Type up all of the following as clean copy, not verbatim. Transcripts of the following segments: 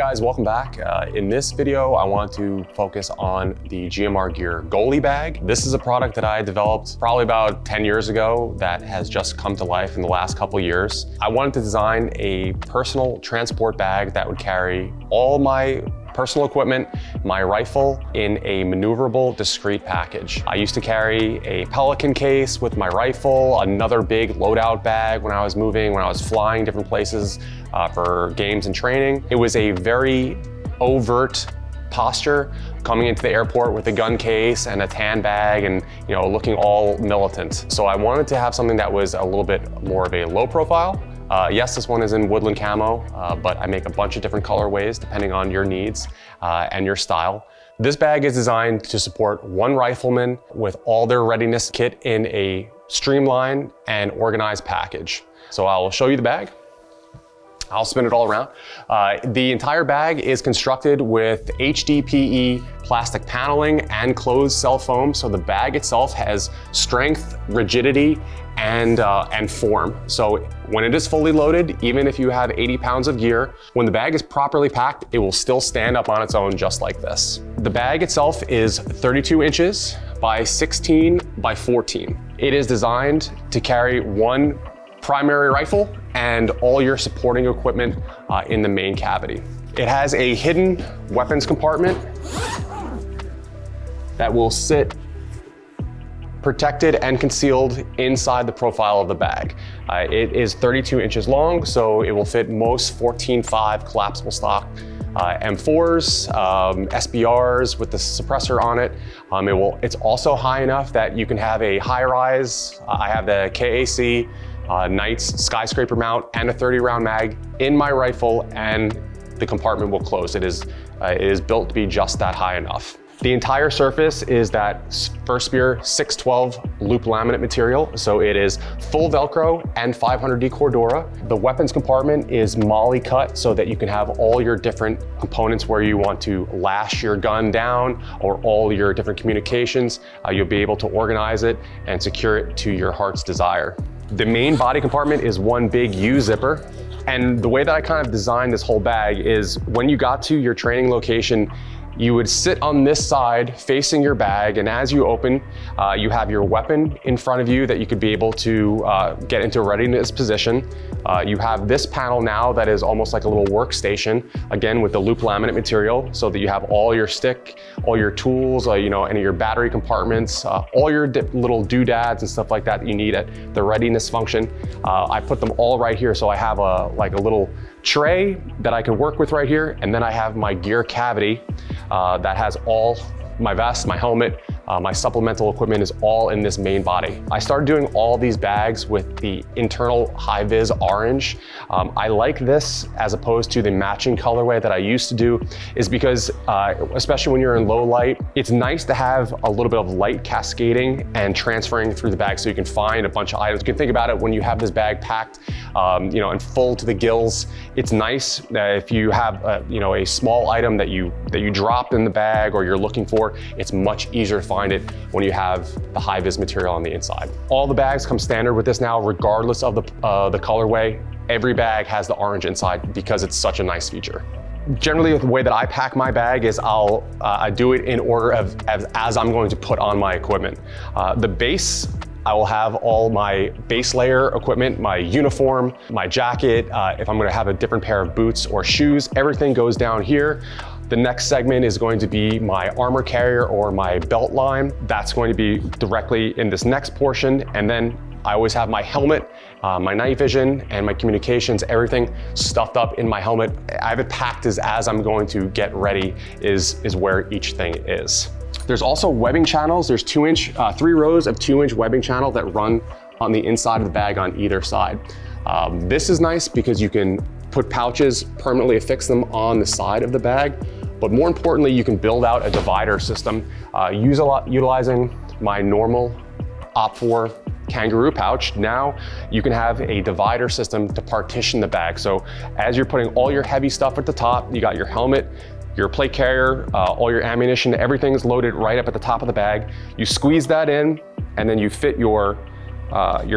guys, welcome back. In this video, I want to focus on the GMR Gear Goalie Bag. This is a product that I developed probably about 10 years ago that has just come to life in the last couple years. I wanted to design a personal transport bag that would carry all my personal equipment, my rifle, in a maneuverable, discreet package. I used to carry a Pelican case with my rifle, another big loadout bag when I was moving, when I was flying different places for games and training. It was a very overt posture coming into the airport with a gun case and a tan bag and looking all militant. So I wanted to have something that was a little bit more of a low profile. Yes, this one is in woodland camo, but I make a bunch of different colorways depending on your needs and your style. This bag is designed to support one rifleman with all their readiness kit in a streamlined and organized package. So I'll show you the bag. I'll spin it all around. The entire bag is constructed with HDPE plastic paneling and closed cell foam. So the bag itself has strength, rigidity, and form. So when it is fully loaded, even if you have 80 pounds of gear, when the bag is properly packed, it will still stand up on its own just like this. The bag itself is 32 inches by 16 by 14. It is designed to carry one primary rifle and all your supporting equipment in the main cavity. It has a hidden weapons compartment that will sit protected and concealed inside the profile of the bag. It is 32 inches long, so it will fit most 14.5 collapsible stock M4s, SBRs with the suppressor on it. It's also high enough that you can have a high rise. I have the KAC Knights skyscraper mount and a 30-round mag in my rifle, and the compartment will close. It is built to be just that high enough. The entire surface is that First Spear 612 loop laminate material, so it is full Velcro and 500D Cordura. The weapons compartment is MOLLE cut so that you can have all your different components where you want to lash your gun down or all your different communications. You'll be able to organize it and secure it to your heart's desire. The main body compartment is one big U zipper. And the way that I kind of designed this whole bag is when you got to your training location, you would sit on this side facing your bag, and as you open, you have your weapon in front of you that you could be able to get into a readiness position. You have this panel now that is almost like a little workstation, again with the loop laminate material, so that you have all your stick, all your tools, any of your battery compartments, all your little doodads and stuff like that you need at the readiness function. I put them all right here, so I have a little tray that I can work with right here, and then I have my gear cavity that has all my vest, my helmet, my supplemental equipment is all in this main body. I started doing all these bags with the internal high-vis orange. I like this as opposed to the matching colorway that I used to do, is because, especially when you're in low light, it's nice to have a little bit of light cascading and transferring through the bag so you can find a bunch of items. You can think about it when you have this bag packed, and full to the gills. It's nice if you have, a small item that you dropped in the bag or you're looking for, it's much easier to find it when you have the high-vis material on the inside. All the bags come standard with this now, regardless of the colorway. Every bag has the orange inside because it's such a nice feature. Generally, the way that I pack my bag is I do it in order as I'm going to put on my equipment. The base, I will have all my base layer equipment, my uniform, my jacket. If I'm going to have a different pair of boots or shoes, everything goes down here. The next segment is going to be my armor carrier or my belt line. That's going to be directly in this next portion. And then I always have my helmet, my night vision, and my communications, everything stuffed up in my helmet. I have it packed as I'm going to get ready is where each thing is. There's also webbing channels. There's 3 rows of 2-inch webbing channel that run on the inside of the bag on either side. This is nice because you can put pouches, permanently affix them on the side of the bag. But more importantly, you can build out a divider system utilizing my normal OPT4 kangaroo pouch. Now you can have a divider system to partition the bag. So as you're putting all your heavy stuff at the top, you got your helmet, your plate carrier, all your ammunition, everything's loaded right up at the top of the bag. You squeeze that in, and then you fit your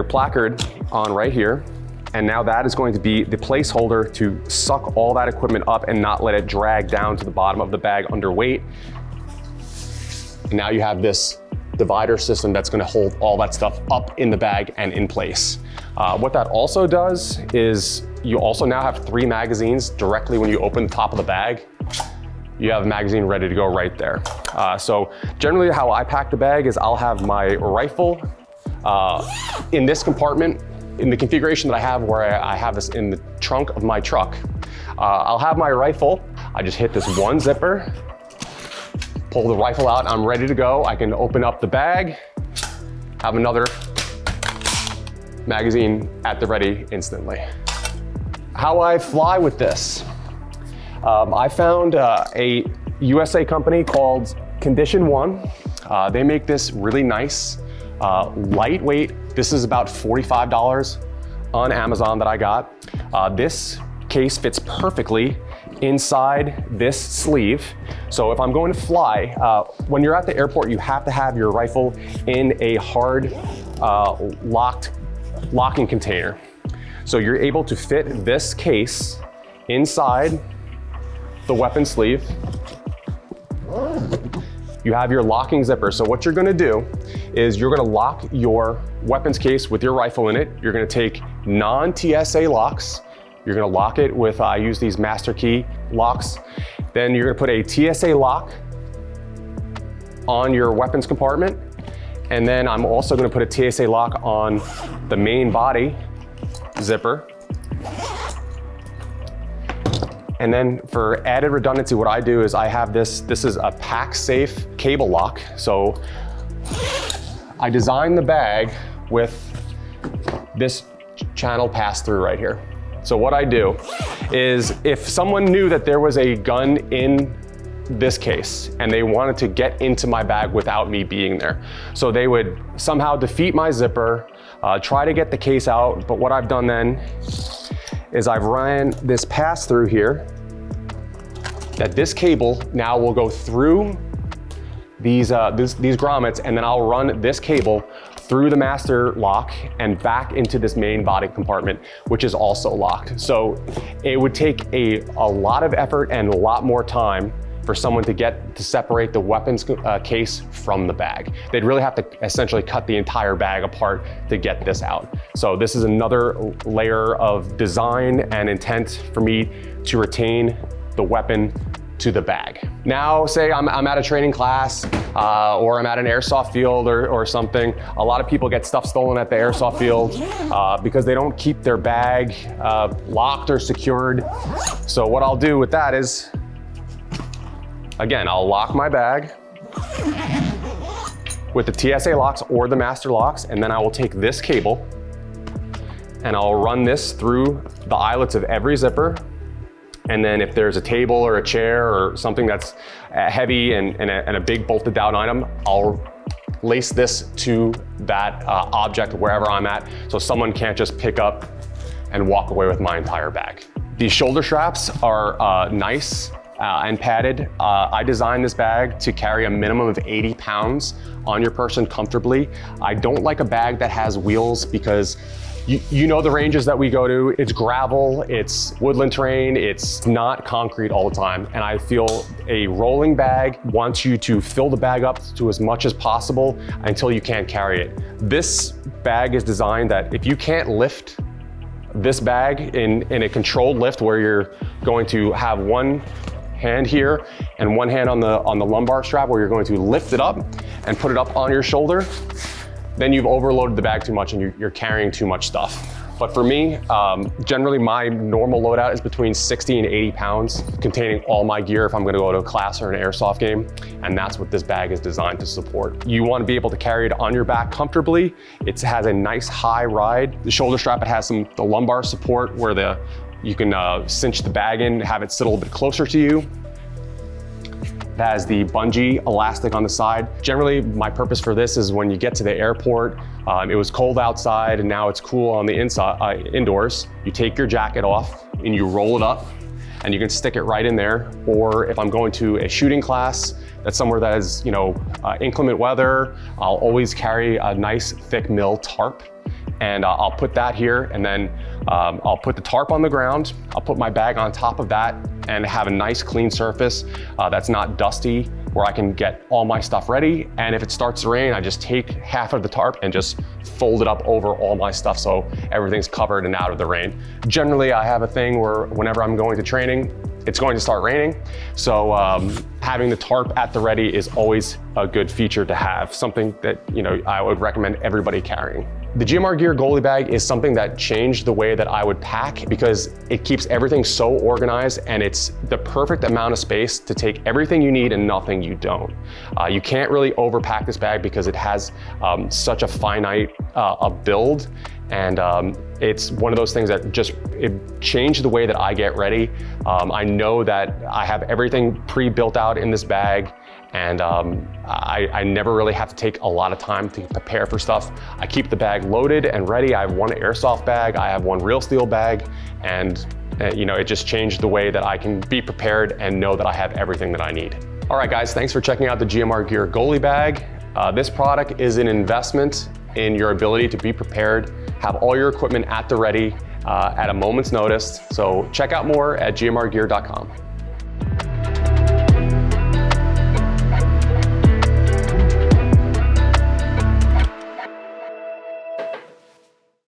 placard on right here. And now that is going to be the placeholder to suck all that equipment up and not let it drag down to the bottom of the bag under weight. And now you have this divider system that's gonna hold all that stuff up in the bag and in place. What that also does is you also now have 3 magazines directly when you open the top of the bag. You have a magazine ready to go right there. So generally how I pack the bag is I'll have my rifle in this compartment, in the configuration that I have where I have this in the trunk of my truck. I'll have my rifle. I just hit this one zipper, pull the rifle out, I'm ready to go. I can open up the bag, have another magazine at the ready instantly. How I fly with this. I found a USA company called Condition One. They make this really nice, lightweight. This is about $45 on Amazon that I got. This case fits perfectly inside this sleeve. So if I'm going to fly, when you're at the airport, you have to have your rifle in a hard locking container. So you're able to fit this case inside the weapon sleeve. You have your locking zipper. So what you're gonna do is you're gonna lock your weapons case with your rifle in it. You're gonna take non-TSA locks. You're gonna lock it with, I use these master key locks. Then you're gonna put a TSA lock on your weapons compartment. And then I'm also gonna put a TSA lock on the main body zipper. And then for added redundancy, what I do is I have this is a pack safe cable lock. So I designed the bag with this channel pass through right here. So what I do is if someone knew that there was a gun in this case and they wanted to get into my bag without me being there, so they would somehow defeat my zipper, try to get the case out. But what I've done then is I've ran this pass through here that this cable now will go through these grommets, and then I'll run this cable through the master lock and back into this main body compartment, which is also locked. So it would take a lot of effort and a lot more time for someone to separate the weapons case from the bag. They'd really have to essentially cut the entire bag apart to get this out. So this is another layer of design and intent for me to retain the weapon to the bag. Now, say I'm at a training class or I'm at an airsoft field or something. A lot of people get stuff stolen at the airsoft field because they don't keep their bag locked or secured. So what I'll do with that is, again, I'll lock my bag with the TSA locks or the master locks, and then I will take this cable and I'll run this through the eyelets of every zipper. And then if there's a table or a chair or something that's heavy and a big bolted down item, I'll lace this to that object wherever I'm at, so someone can't just pick up and walk away with my entire bag. These shoulder straps are nice and padded. I designed this bag to carry a minimum of 80 pounds on your person comfortably. I don't like a bag that has wheels because you know the ranges that we go to, it's gravel, it's woodland terrain, it's not concrete all the time. And I feel a rolling bag wants you to fill the bag up to as much as possible until you can't carry it. This bag is designed that if you can't lift this bag in a controlled lift where you're going to have one hand here and one hand on the lumbar strap where you're going to lift it up and put it up on your shoulder, then you've overloaded the bag too much and you're carrying too much stuff. But for me, generally my normal loadout is between 60 and 80 pounds, containing all my gear if I'm gonna go to a class or an airsoft game, and that's what this bag is designed to support. You wanna be able to carry it on your back comfortably. It has a nice high ride. The shoulder strap, it has the lumbar support where you can cinch the bag in, have it sit a little bit closer to you. It has the bungee elastic on the side. Generally, my purpose for this is when you get to the airport, it was cold outside and now it's cool on the inside, indoors. You take your jacket off and you roll it up and you can stick it right in there. Or if I'm going to a shooting class, that's somewhere that is, inclement weather, I'll always carry a nice thick mill tarp and I'll put that here, and then I'll put the tarp on the ground. I'll put my bag on top of that and have a nice clean surface that's not dusty, where I can get all my stuff ready. And if it starts to rain, I just take half of the tarp and just fold it up over all my stuff so everything's covered and out of the rain. Generally, I have a thing where whenever I'm going to training, it's going to start raining. So having the tarp at the ready is always a good feature to have, something that I would recommend everybody carrying. The GMR Gear Goalie Bag is something that changed the way that I would pack because it keeps everything so organized, and it's the perfect amount of space to take everything you need and nothing you don't. You can't really overpack this bag because it has such a finite build, and it's one of those things that it changed the way that I get ready. I know that I have everything pre-built out in this bag, and I never really have to take a lot of time to prepare for stuff. I keep the bag loaded and ready. I have one Airsoft bag, I have one real steel bag, and it just changed the way that I can be prepared and know that I have everything that I need. All right, guys, thanks for checking out the GMR Gear Goalie Bag. This product is an investment in your ability to be prepared, have all your equipment at the ready at a moment's notice. So check out more at gmrgear.com.